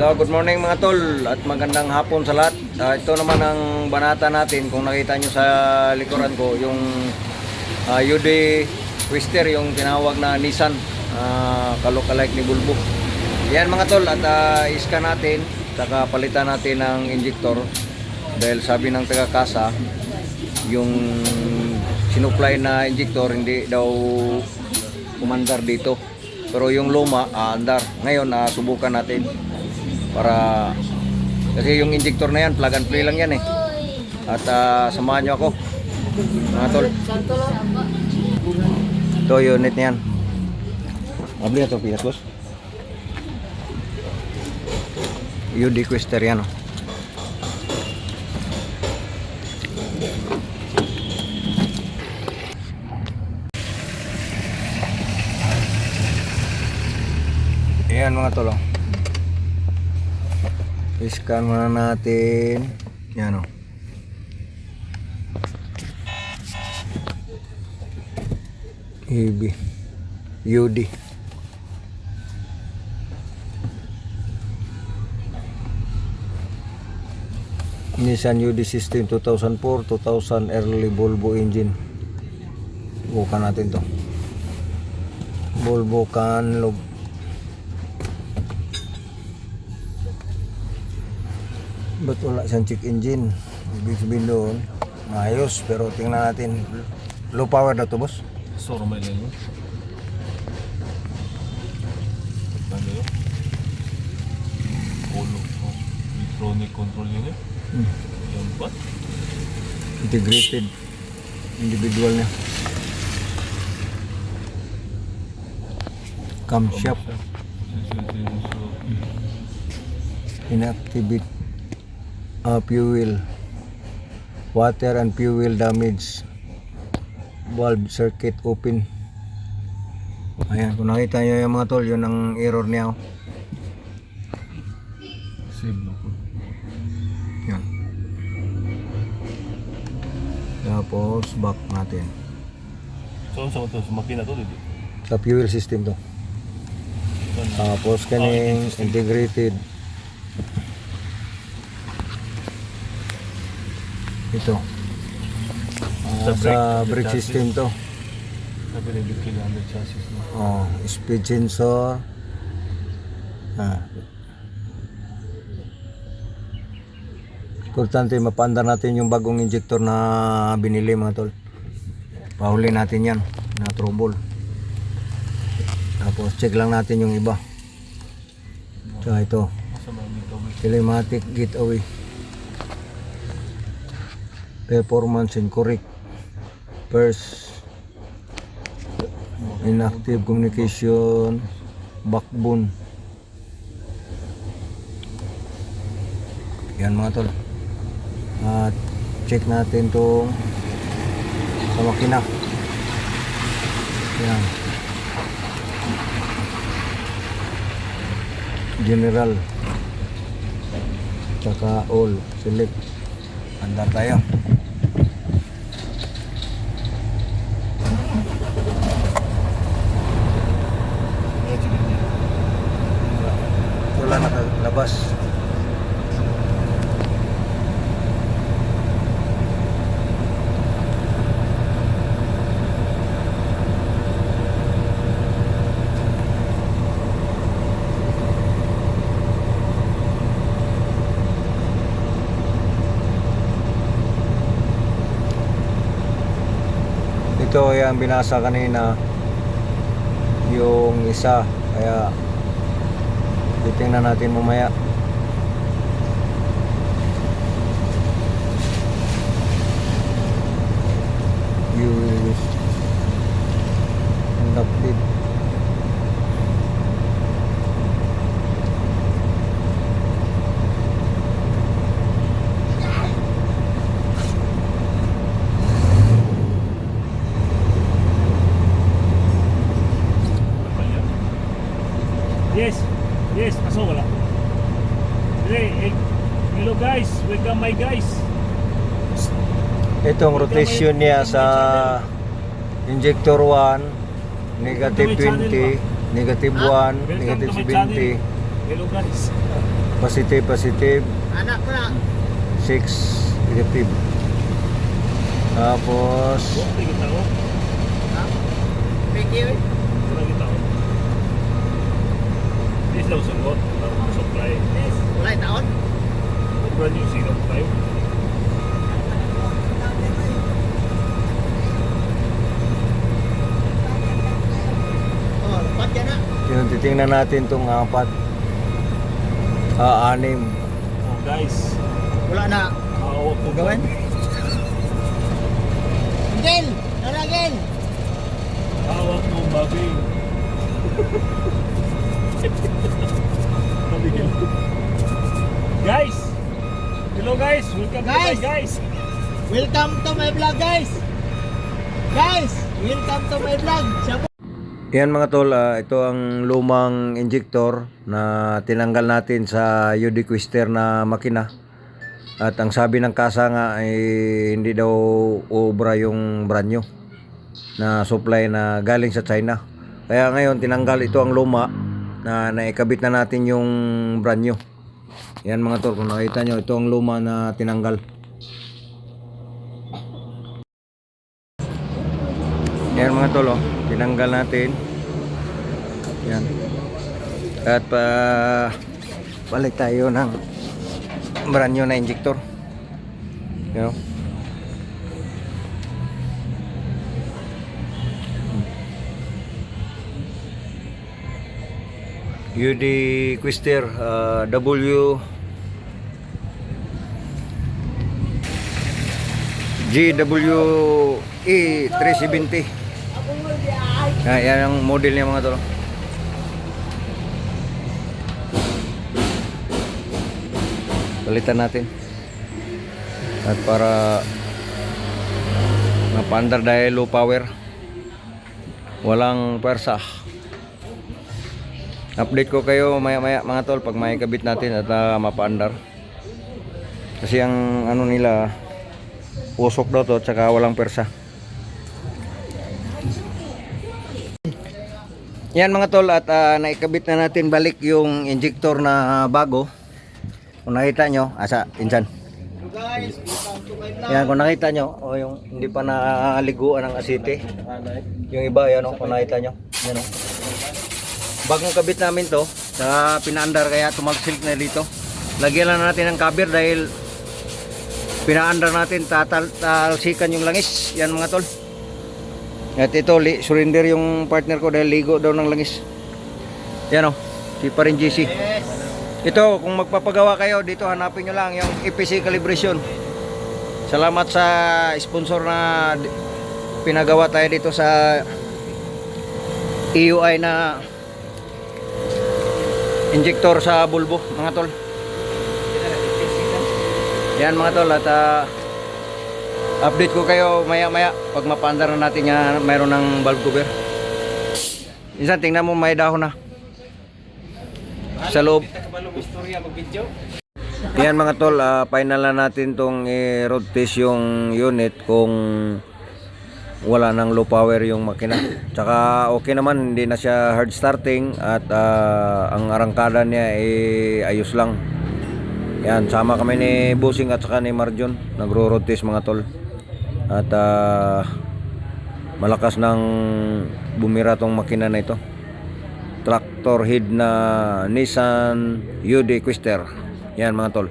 So, good morning mga tol at magandang hapon sa lahat. Ito naman ang banata natin. Kung nakita nyo sa likuran ko, yung UD Twister, yung tinawag na Nissan, kalokalike ni Bulbo. Yan mga tol, at iska natin, saka palitan natin ng injector. Dahil sabi ng taga-kasa, yung sinupply na injector hindi daw umandar dito. Pero yung luma, andar. Ngayon, subukan natin. Para kasi yung injector na yan, plug and play lang yan eh. At samahan nyo ako mga tol. Ito unit na yan. Abli na ito pinas boss. UD Twister yan oh. Ayan mga tol oh. I-scan muna natin. Yan o. UD. Nissan UD system 2004, 2000 early Volvo engine. Bukan natin to. Volvo Canlog. Ba't wala siyang check engine? Ibig sabihin doon, maayos. Pero tingnan natin. Low power na to boss? Soro may lang yun. Ano yun? Electronic control yun eh. Yan ba? Integrated. Individual niya. Camshaft. Inactivate. Fuel, water and fuel damage, valve circuit open. Ayan, kung nakita nyo yung mga tol, yun ang error niya oh. Save na po. Yan. Tapos back natin So sa ito, sa makina to dito. sa fuel system to. Tapos kaning integrated. Ito sa brake system to. Sabi na dito kailangan ng chassis no? Speed sensor. Importante mapandar natin yung bagong injector na binili mga tol. Pahuli natin yan na trouble. Tapos check lang natin yung iba. So ito telematic getaway, performance incorrect, first inactive communication, backbone. Yan mga tol. At check natin tong sa makina. Yan. General. Tsaka all. Select. Andar tayo. Wala nakalabas. Ito yung binasa kanina yung isa, kaya titingnan natin mamaya. Use conducted. Yes, pasok wala. Hello guys, welcome my guys. Itong rotation niya sa injector 1, negative 20, negative 1, negative 70, Hello guys. Positive. Anak ko na. 6 negative. Tapos Wala kita ko. Ha? Thank you. Wala kita ko. This daw sugot. Supply. Yes. Wala yung taon. Brand new sinop tayo. Oh, lapat yan na. yun, titingnan natin tong 4. 6. Oh guys. Wala na. Hawak ko Gawin. Again! Ano again? Hawak mo babi. Mabigil. Guys! Hello guys! Welcome to my guys! Welcome to my vlog, guys! Guys! Welcome to my vlog! Siya po. Yan mga tol, ito ang lumang injector na tinanggal natin sa UD Twister na makina. At ang sabi ng kasa nga ay hindi daw uubra yung brand new na supply na galing sa China. Kaya ngayon tinanggal ito ang luma na naikabit na natin yung brand new. Yan mga tol, kung nakita nyo, ito ang luma na tinanggal. Yan mga tol, tinanggal natin. Yan. At balik tayo ng brand new na injector. You know? UD Twister GWE 370. Yan ang model niya mga tol. Palitan natin. At para mapa-under dahil low power, walang pwersa. Update ko kayo maya-maya mga tol pag may kabit natin at mapa-under. Kasi ang ano nila, usok daw to, tsaka walang pwersa. Yan mga tol, at naikabit na natin balik yung injector na bago. Kung nakita nyo, asa, insan. Guys, welcome to my vlog. Yan, kung nakita nyo, yung hindi pa naliguan ng asite. Yung iba, yan kung nakita nyo. Yan bagong kabit namin to, sa pinaandar kaya tumagsilk na dito. Lagyan lang natin ng cover dahil pinaandar natin, tatalsikan yung langis. Yan mga tol. At ito, surrender yung partner ko dahil ligo daw ng langis. Yan si pa rin GC. Yes. Ito, kung magpapagawa kayo dito, hanapin nyo lang yung EPC calibration. Salamat sa sponsor na pinagawa tayo dito sa EUI na injector sa bulbo mga tol. Yan mga tol, at update ko kayo maya-maya pag mapaandar na natin yan, mayroon ng valve cover. Minsan tingnan mo, may dahon na sa loob. Yan mga tol, final na natin tong road test yung unit kung wala nang low power yung makina. Tsaka okay naman, hindi na siya hard starting at ang arangkada niya ayos lang. Yan, sama kami ni Busing at saka ni Marjon, nagro-road test mga tol. At malakas ng bumira tong makina na ito. Tractor head na Nissan UD Twister. Yan mga tol.